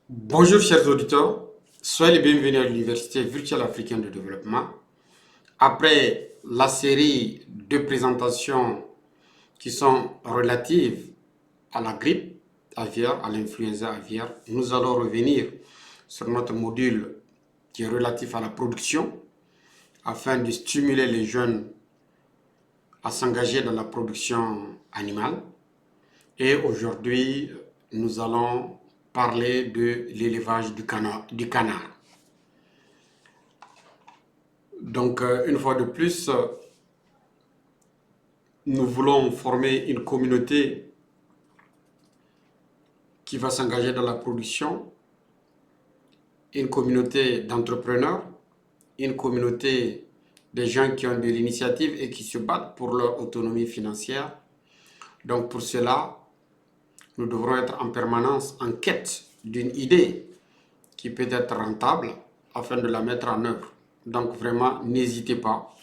Bonjour chers auditeurs, soyez les bienvenus à l'Université virtuelle africaine de développement. Après la série de présentations qui sont relatives à la grippe aviaire, à l'influenza aviaire, nous allons revenir sur notre module qui est relatif à la production afin de stimuler les jeunes à s'engager dans la production animale. Et aujourd'hui, nous allons parler de l'élevage du canard. Donc, une fois de plus, nous voulons former une communauté qui va s'engager dans la production, une communauté d'entrepreneurs, une communauté de gens qui ont de l'initiative et qui se battent pour leur autonomie financière. Donc, pour cela, nous devrons être en permanence en quête d'une idée qui peut être rentable afin de la mettre en œuvre. Donc, vraiment, n'hésitez pas.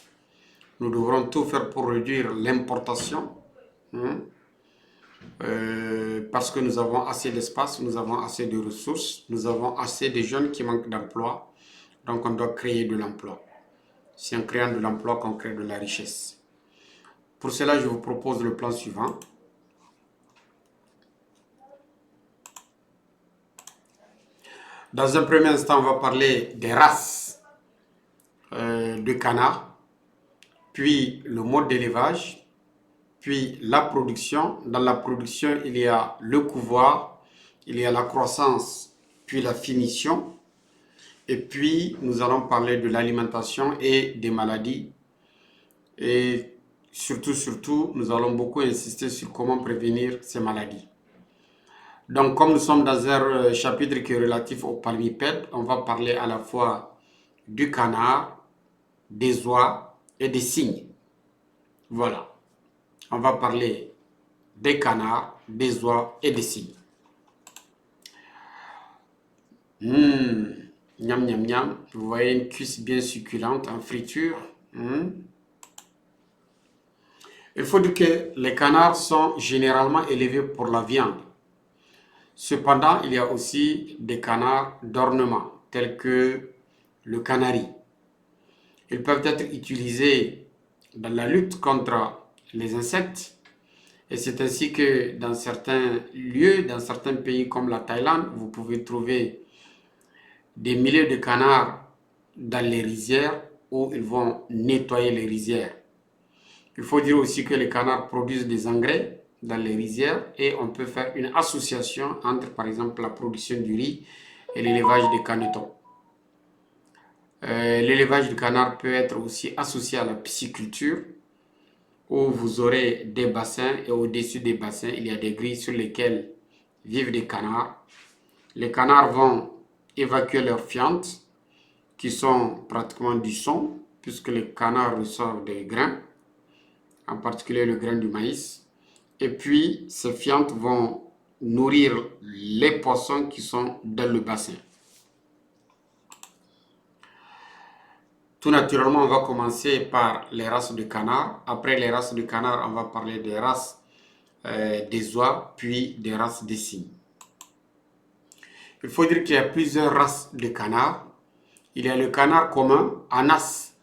Nous devrons tout faire pour réduire l'importation. Parce que nous avons assez d'espace, nous avons assez de ressources, nous avons assez de jeunes qui manquent d'emploi. Donc on doit créer de l'emploi. C'est en créant de l'emploi qu'on crée de la richesse. Pour cela, je vous propose le plan suivant. Dans un premier instant, on va parler des races de canards, puis le mode d'élevage, puis la production. Dans la production, il y a le couvoir, il y a la croissance, puis la finition. Et puis, nous allons parler de l'alimentation et des maladies. Et surtout, nous allons beaucoup insister sur comment prévenir ces maladies. Donc, comme nous sommes dans un chapitre qui est relatif aux palmipèdes, on va parler à la fois du canard, des oies et des cygnes. Voilà. On va parler des canards, des oies et des cygnes. Miam, miam, miam. Vous voyez une cuisse bien succulente en friture. Il faut dire que les canards sont généralement élevés pour la viande. Cependant, il y a aussi des canards d'ornement, tels que le canari. Ils peuvent être utilisés dans la lutte contre les insectes. Et c'est ainsi que dans certains lieux, dans certains pays comme la Thaïlande, vous pouvez trouver des milliers de canards dans les rizières où ils vont nettoyer les rizières. Il faut dire aussi que les canards produisent des engrais dans les rizières et on peut faire une association entre, par exemple, la production du riz et l'élevage des canetons. L'élevage du canard peut être aussi associé à la pisciculture où vous aurez des bassins et au-dessus des bassins, il y a des grilles sur lesquelles vivent des canards. Les canards vont évacuer leurs fientes qui sont pratiquement du son puisque les canards reçoivent des grains, en particulier le grain du maïs. Et puis, ces fientes vont nourrir les poissons qui sont dans le bassin. Tout naturellement, on va commencer par les races de canards. Après les races de canards, on va parler des races des oies, puis des races des cygnes. Il faut dire qu'il y a plusieurs races de canards. Il y a le canard commun, Anas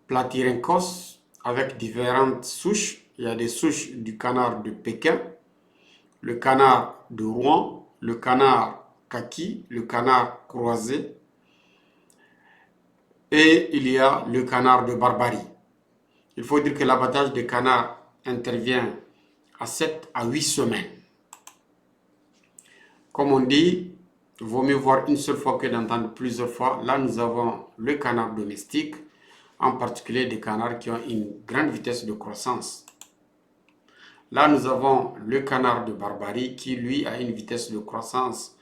platyrhynchos, avec différentes souches. Il y a des souches du canard de Pékin, le canard de Rouen, le canard kaki, le canard croisé, et il y a le canard de Barbarie. Il faut dire que l'abattage des canards intervient à 7 à 8 semaines. Comme on dit, il vaut mieux voir une seule fois que d'entendre plusieurs fois. Là, nous avons le canard domestique, en particulier des canards qui ont une grande vitesse de croissance. Là, nous avons le canard de Barbarie qui, lui, a une vitesse de croissance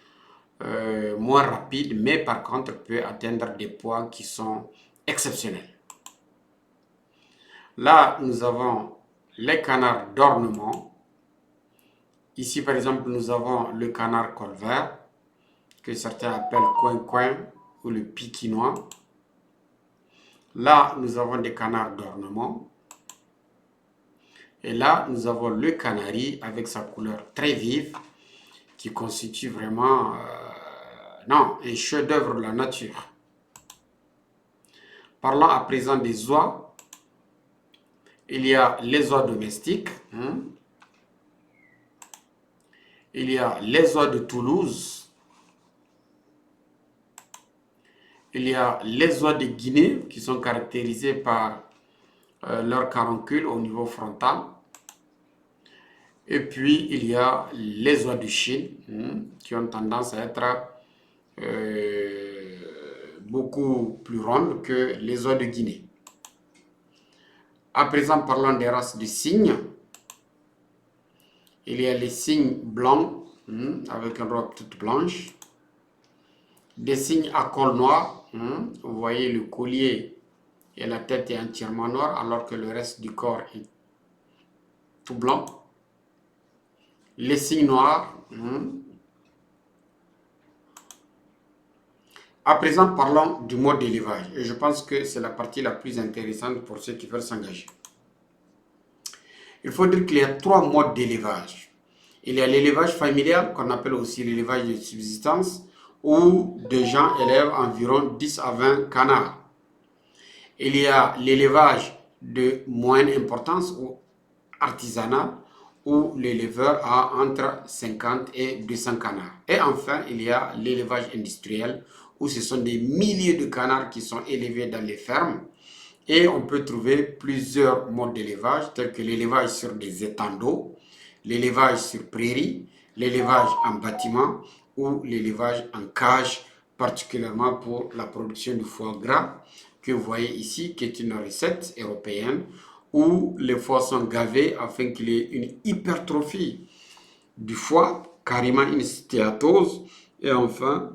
moins rapide, mais par contre peut atteindre des poids qui sont exceptionnels. Là, nous avons les canards d'ornement. Ici, par exemple, nous avons le canard colvert, que certains appellent coin-coin ou le piquinois. Là, nous avons des canards d'ornement. Et là, nous avons le canari avec sa couleur très vive qui constitue vraiment non, un chef-d'œuvre de la nature. Parlons à présent des oies. Il y a les oies domestiques. Il y a les oies de Toulouse. Il y a les oies de Guinée qui sont caractérisées par leur caroncule au niveau frontal. Et puis, il y a les oies de Chine qui ont tendance à être beaucoup plus rondes que les oies de Guinée. À présent, parlons des races de cygnes. Il y a les cygnes blancs avec une robe toute blanche. Des cygnes à col noir. Vous voyez le collier et la tête est entièrement noire alors que le reste du corps est tout blanc. Les cygnes noirs. À présent, parlons du mode d'élevage. Et je pense que c'est la partie la plus intéressante pour ceux qui veulent s'engager. Il faut dire qu'il y a 3 modes d'élevage. Il y a l'élevage familial, qu'on appelle aussi l'élevage de subsistance, où des gens élèvent environ 10 à 20 canards. Il y a l'élevage de moyenne importance ou artisanal, où l'éleveur a entre 50 et 200 canards. Et enfin, il y a l'élevage industriel, où ce sont des milliers de canards qui sont élevés dans les fermes. Et on peut trouver plusieurs modes d'élevage, tels que l'élevage sur des étangs d'eau, l'élevage sur prairie, l'élevage en bâtiment ou l'élevage en cage, particulièrement pour la production du foie gras, que vous voyez ici, qui est une recette européenne, où les foies sont gavés afin qu'il y ait une hypertrophie du foie, carrément une stéatose, et enfin,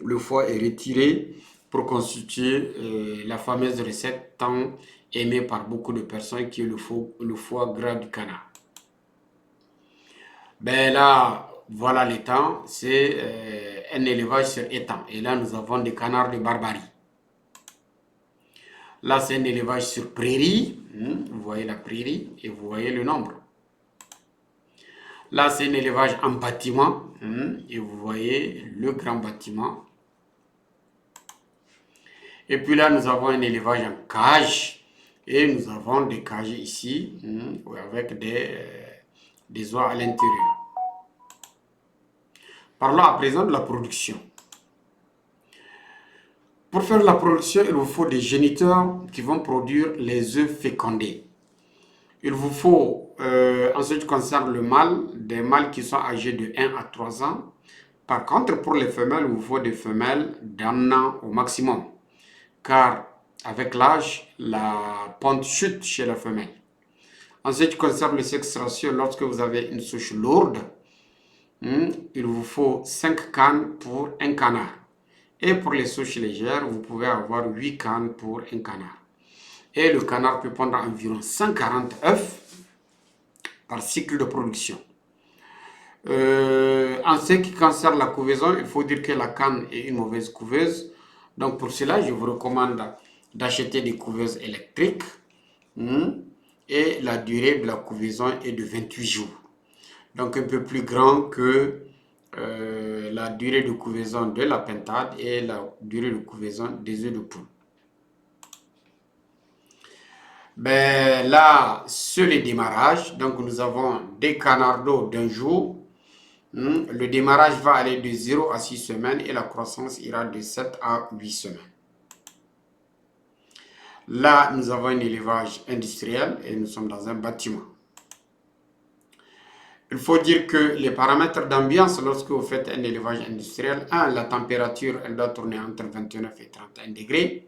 le foie est retiré pour constituer la fameuse recette tant aimée par beaucoup de personnes qui est le foie gras du canard. Ben là, voilà l'étang, c'est un élevage sur étang. Et là, nous avons des canards de Barbarie. Là, c'est un élevage sur prairie. Vous voyez la prairie et vous voyez le nombre. Là, c'est un élevage en bâtiment. Et vous voyez le grand bâtiment. Et puis là, nous avons un élevage en cage. Et nous avons des cages ici avec des oies à l'intérieur. Parlons à présent de la production. Pour faire la production, il vous faut des géniteurs qui vont produire les œufs fécondés. Il vous faut, en ce qui concerne le mâle, des mâles qui sont âgés de 1 à 3 ans. Par contre, pour les femelles, il vous faut des femelles d'1 an au maximum. Car avec l'âge, la pente chute chez la femelle. En ce qui concerne le sexe ratio, lorsque vous avez une souche lourde, il vous faut 5 cannes pour un canard. Et pour les souches légères, vous pouvez avoir 8 cannes pour un canard. Et le canard peut pondre environ 140 œufs par cycle de production. En ce qui concerne la couvaison, il faut dire que la canne est une mauvaise couveuse. Donc pour cela, je vous recommande d'acheter des couveuses électriques. Et la durée de la couvaison est de 28 jours. Donc un peu plus grand que la durée de couvaison de la pintade et la durée de couvaison des œufs de poule. Ben là, sur le démarrage, donc nous avons des canards d'un jour. Le démarrage va aller de 0 à 6 semaines et la croissance ira de 7 à 8 semaines. Là, nous avons un élevage industriel et nous sommes dans un bâtiment. Il faut dire que les paramètres d'ambiance, lorsque vous faites un élevage industriel, la température, elle doit tourner entre 29 et 31 degrés.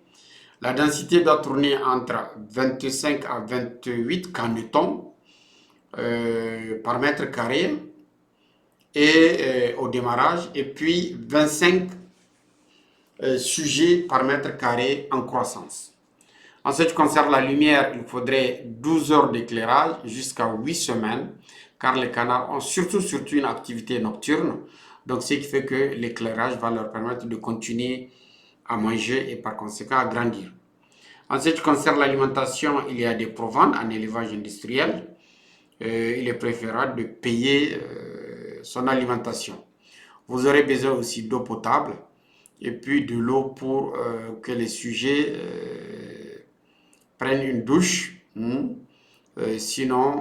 La densité doit tourner entre 25 à 28 canetons par mètre carré et au démarrage, et puis 25 sujets par mètre carré en croissance. En ce qui concerne la lumière, il faudrait 12 heures d'éclairage jusqu'à 8 semaines, car les canards ont surtout une activité nocturne, donc ce qui fait que l'éclairage va leur permettre de continuer à manger et par conséquent à grandir. En ce qui concerne l'alimentation, il y a des provanes en élevage industriel. Il est préférable de payer son alimentation. Vous aurez besoin aussi d'eau potable et puis de l'eau pour que les sujets prennent une douche. Sinon,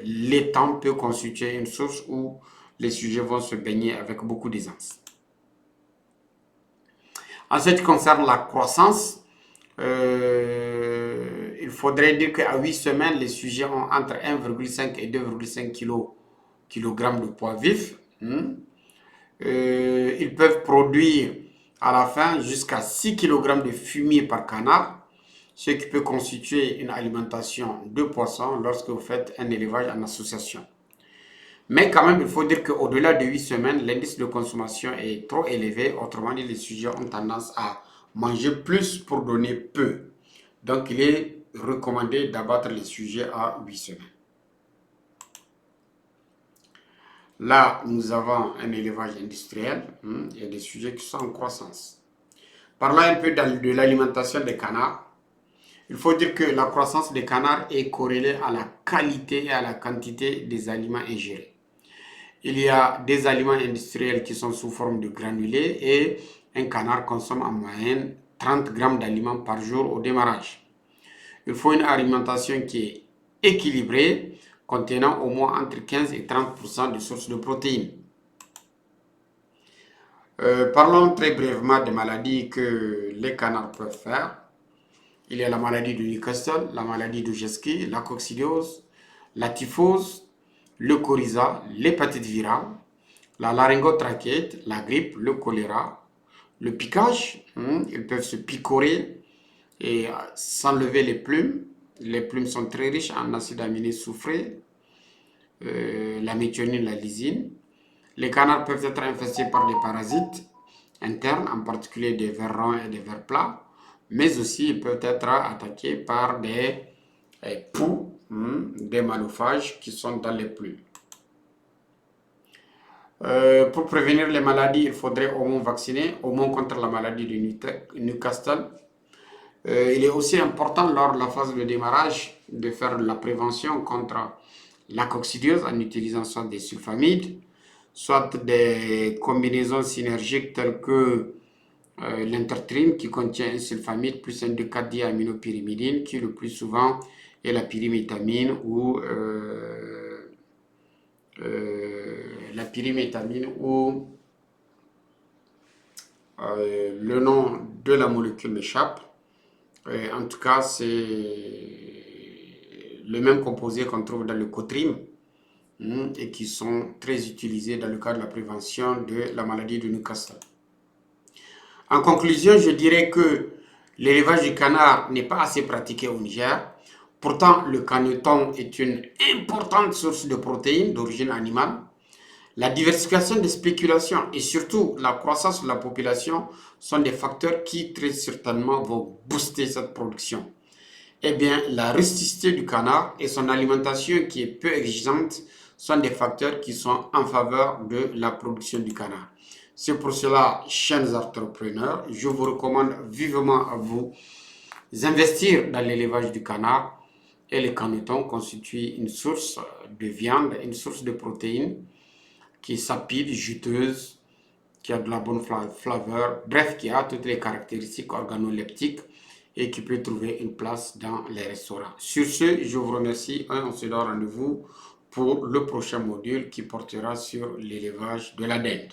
l'étang peut constituer une source où les sujets vont se baigner avec beaucoup d'aisance. En ce qui concerne la croissance, il faudrait dire qu'à 8 semaines, les sujets ont entre 1,5 et 2,5 kg de poids vif. Ils peuvent produire à la fin jusqu'à 6 kg de fumier par canard, ce qui peut constituer une alimentation de poissons lorsque vous faites un élevage en association. Mais quand même, il faut dire qu'au-delà de 8 semaines, l'indice de consommation est trop élevé. Autrement dit, les sujets ont tendance à manger plus pour donner peu. Donc, il est recommandé d'abattre les sujets à 8 semaines. Là, nous avons un élevage industriel. Il y a des sujets qui sont en croissance. Parlons un peu de l'alimentation des canards. Il faut dire que la croissance des canards est corrélée à la qualité et à la quantité des aliments ingérés. Il y a des aliments industriels qui sont sous forme de granulés et un canard consomme en moyenne 30 grammes d'aliments par jour au démarrage. Il faut une alimentation qui est équilibrée, contenant au moins entre 15 et 30% de sources de protéines. Parlons très brièvement des maladies que les canards peuvent faire. Il y a la maladie de Newcastle, la maladie de Jeski, la coccidiose, la typhose, le coryza, l'hépatite virale, la laryngotrachéite, la grippe, le choléra, le piquage. Ils peuvent se picorer et s'enlever les plumes. Les plumes sont très riches en acides aminés soufrés, la méthionine, la lysine. Les canards peuvent être infestés par des parasites internes, en particulier des vers ronds et des vers plats, mais aussi ils peuvent être attaqués par des poux, des malophages qui sont dans les plumes. Pour prévenir les maladies, il faudrait au moins vacciner, au moins contre la maladie de Newcastle. Il est aussi important lors de la phase de démarrage de faire la prévention contre la coccidiose en utilisant soit des sulfamides, soit des combinaisons synergiques telles que l'intertrine qui contient un sulfamide plus un 2,4-diaminopyrimidine qui le plus souvent est la pyrimétamine ou le nom de la molécule m'échappe. En tout cas, c'est le même composé qu'on trouve dans le Cotrim et qui sont très utilisés dans le cadre de la prévention de la maladie de Newcastle. En conclusion, je dirais que l'élevage du canard n'est pas assez pratiqué au Niger. Pourtant, le caneton est une importante source de protéines d'origine animale. La diversification des spéculations et surtout la croissance de la population sont des facteurs qui très certainement vont booster cette production. Eh bien, la rusticité du canard et son alimentation qui est peu exigeante sont des facteurs qui sont en faveur de la production du canard. C'est pour cela, chers entrepreneurs, je vous recommande vivement à vous investir dans l'élevage du canard et le caneton constitue une source de viande, une source de protéines qui est sapide, juteuse, qui a de la bonne flaveur, bref, qui a toutes les caractéristiques organoleptiques et qui peut trouver une place dans les restaurants. Sur ce, je vous remercie et on se donne rendez-vous pour le prochain module qui portera sur l'élevage de la dinde.